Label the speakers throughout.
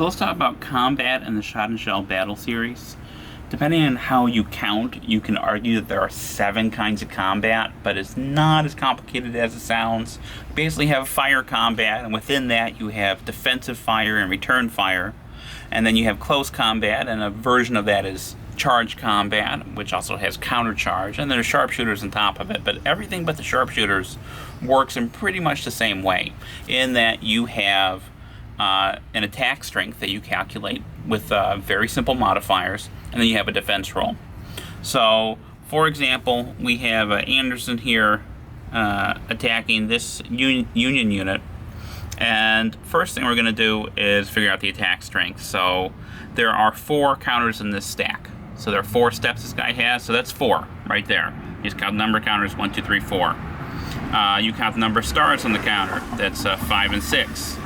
Speaker 1: So let's talk about combat and the shot and shell battle series. Depending on how you count, you can argue that there are 7 kinds of combat, but it's not as complicated as it sounds. You basically have fire combat, and within that you have defensive fire and return fire. And then you have close combat, and a version of that is charge combat, which also has counter charge, and there are sharpshooters on top of it. But everything but the sharpshooters works in pretty much the same way, in that you have an attack strength that you calculate with very simple modifiers, and then you have a defense roll. So, for example, we have Anderson here attacking this Union unit, and first thing we're going to do is figure out the attack strength. So there are 4 counters in this stack. So there are 4 steps this guy has, so that's 4 right there. You just count the number of counters, 1, 2, 3, 4. You count the number of stars on the counter, that's 5 and 6.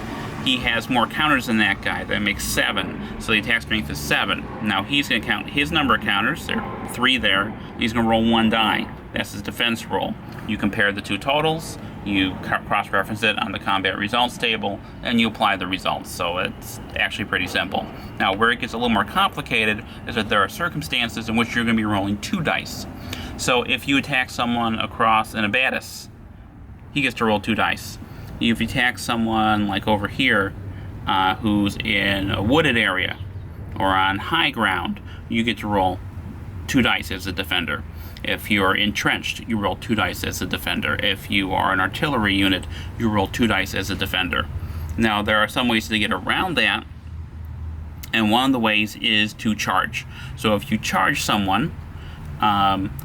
Speaker 1: He has more counters than that guy, that makes 7, so the attack strength is 7. Now he's going to count his number of counters, there are 3 there, he's going to roll 1 die. That's his defense roll. You compare the 2 totals, you cross-reference it on the combat results table, and you apply the results. So it's actually pretty simple. Now where it gets a little more complicated is that there are circumstances in which you're going to be rolling 2 dice. So if you attack someone across an abatis, he gets to roll 2 dice. If you attack someone like over here who's in a wooded area or on high ground, you get to roll 2 dice as a defender. If you're entrenched, you roll 2 dice as a defender. If you are an artillery unit, you roll 2 dice as a defender. Now there are some ways to get around that, and one of the ways is to charge. So if you charge someone,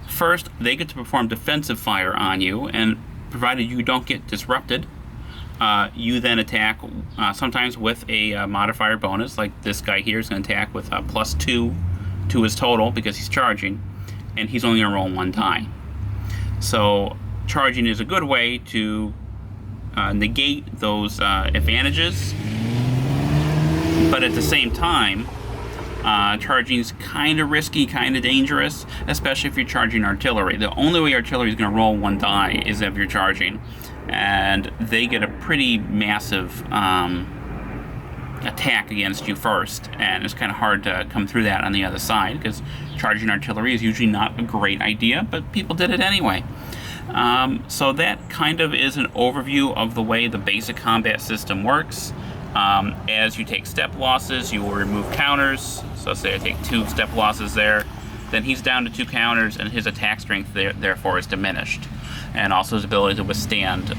Speaker 1: first they get to perform defensive fire on you, and provided you don't get disrupted, you then attack sometimes with a modifier bonus, like this guy here is going to attack with a +2 to his total because he's charging, and he's only going to roll 1 die. So charging is a good way to negate those advantages, but at the same time, charging is kind of risky, kind of dangerous, especially if you're charging artillery. The only way artillery is going to roll 1 die is if you're charging, and they get a pretty massive attack against you first, and it's kind of hard to come through that on the other side because charging artillery is usually not a great idea, but people did it anyway. So that kind of is an overview of the way the basic combat system works. As you take step losses, you will remove counters. So say I take 2 step losses there, then he's down to 2 counters, and his attack strength therefore is diminished, and also his ability to withstand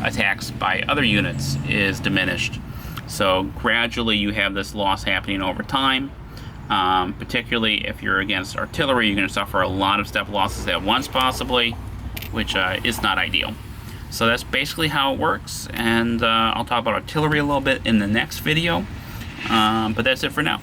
Speaker 1: attacks by other units is diminished. So gradually you have this loss happening over time. Particularly if you're against artillery, you're going to suffer a lot of step losses at once possibly, which is not ideal. So that's basically how it works, and I'll talk about artillery a little bit in the next video, but that's it for now.